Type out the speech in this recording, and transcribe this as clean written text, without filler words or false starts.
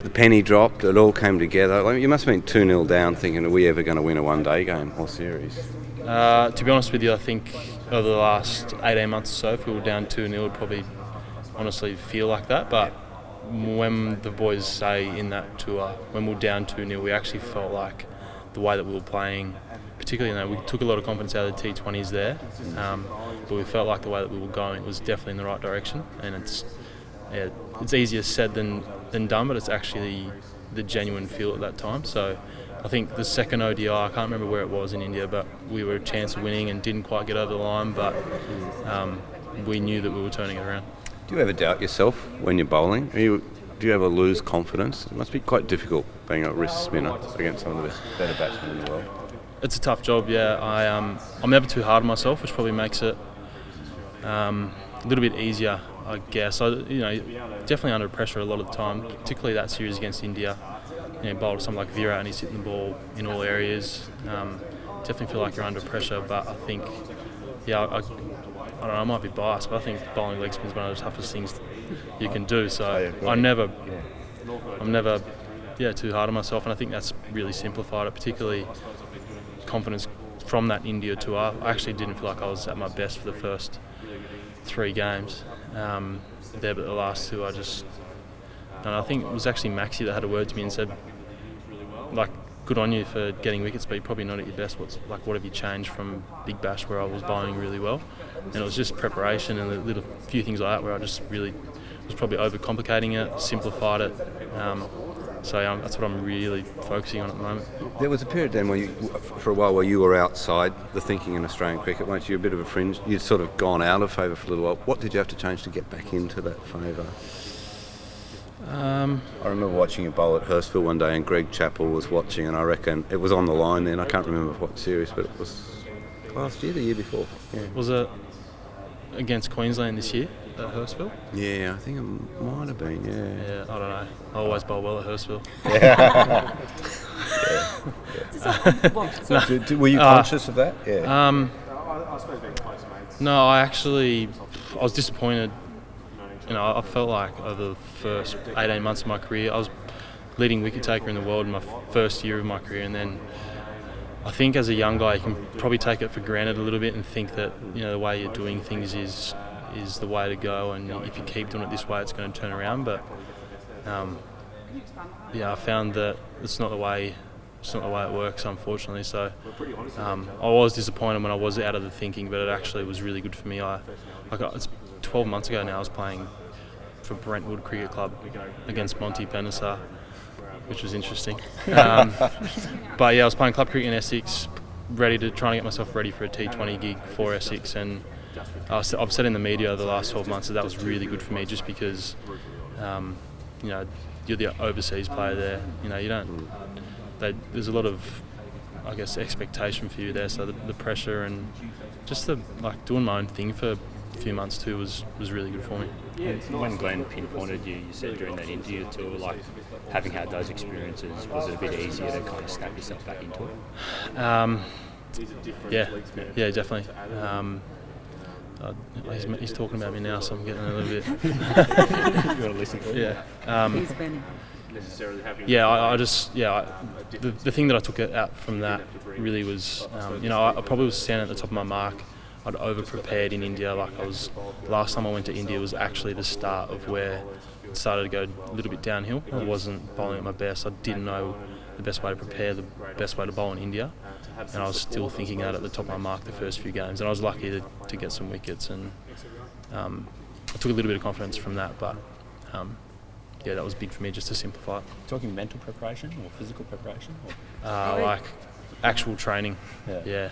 The penny dropped, it all came together. Like, you must have been 2-0 down thinking, are we ever going to win a one-day game or series? To be honest with you, I think over the last 18 months or so, if we were down 2-0, it would probably honestly feel like that. But when the boys say in that tour, when we were down 2-0, we actually felt like the way that we were playing, particularly, we took a lot of confidence out of the T20s there, but we felt like the way that we were going, it was definitely in the right direction. And it's easier said than done, but it's actually the genuine feel at that time. So I think the second ODI, I can't remember where it was in India, but we were a chance of winning and didn't quite get over the line, but we knew that we were turning it around. Do you ever doubt yourself when you're bowling? Do you ever lose confidence? It must be quite difficult being a wrist spinner against some of the better batsmen in the world. It's a tough job, yeah. I'm never too hard on myself, which probably makes it a little bit easier, I guess. Definitely under pressure a lot of the time, particularly that series against India. Bowled someone like Virat and he's hitting the ball in all areas. Definitely feel like you're under pressure, but I think, I don't know, I might be biased, but I think bowling leg spin is one of the toughest things you can do. So I'm never too hard on myself, and I think that's really simplified it, particularly confidence from that India tour. I actually didn't feel like I was at my best for the first 3 games there, but the last 2 I think it was actually Maxi that had a word to me and said, like, good on you for getting wickets, but you're probably not at your best. What have you changed from Big Bash where I was bowling really well? And it was just preparation and a few things like that where I just really was probably overcomplicating it, simplified it. So that's what I'm really focusing on at the moment. There was a period then for a while where you were outside the thinking in Australian cricket, weren't you? A bit of a fringe. You'd sort of gone out of favour for a little while. What did you have to change to get back into that favour? I remember watching you bowl at Hurstville one day and Greg Chappell was watching, and I reckon it was on the line then. I can't remember what series, but it was last year, the year before. Yeah. Was it against Queensland this year at Hurstville? Yeah, I think it might have been, Yeah, I don't know. I always bowl well at Hurstville. Were you conscious of that? Yeah. No, I was disappointed. I felt like over the first 18 months of my career, I was leading wicket taker in the world in my first year of my career, and then I think as a young guy you can probably take it for granted a little bit and think that the way you're doing things is the way to go, and if you keep doing it this way it's going to turn around. But I found that it's not the way it works, unfortunately. So I was disappointed when I was out of the thinking, but it actually was really good for me. It's 12 months ago now, I was playing for Brentwood Cricket Club against Monty Penisa, which was interesting. But I was playing club cricket in Essex, trying to get myself ready for a T20 gig for Essex, and I've said in the media over the last 12 months that was really good for me, just because you're the overseas player there. There's a lot of, I guess, expectation for you there, so the pressure and just doing my own thing for a few months too was really good for me. When Glenn pinpointed you said during that interview tour, having had those experiences, was it a bit easier to kind of snap yourself back into it? Yeah, definitely. He's talking about me now, so I'm getting a little bit. You want to listen to it? Yeah. The thing that I took out from that really was, I probably was standing at the top of my mark. I'd over-prepared in India. Last time I went to India was actually the start of where it started to go a little bit downhill. I wasn't bowling at my best. I didn't know the best way to prepare, the best way to bowl in India, and I was still thinking that at the top of my mark the first few games, and I was lucky to get some wickets, and I took a little bit of confidence from that, but that was big for me just to simplify it. Talking mental preparation or physical preparation? Like actual training, yeah.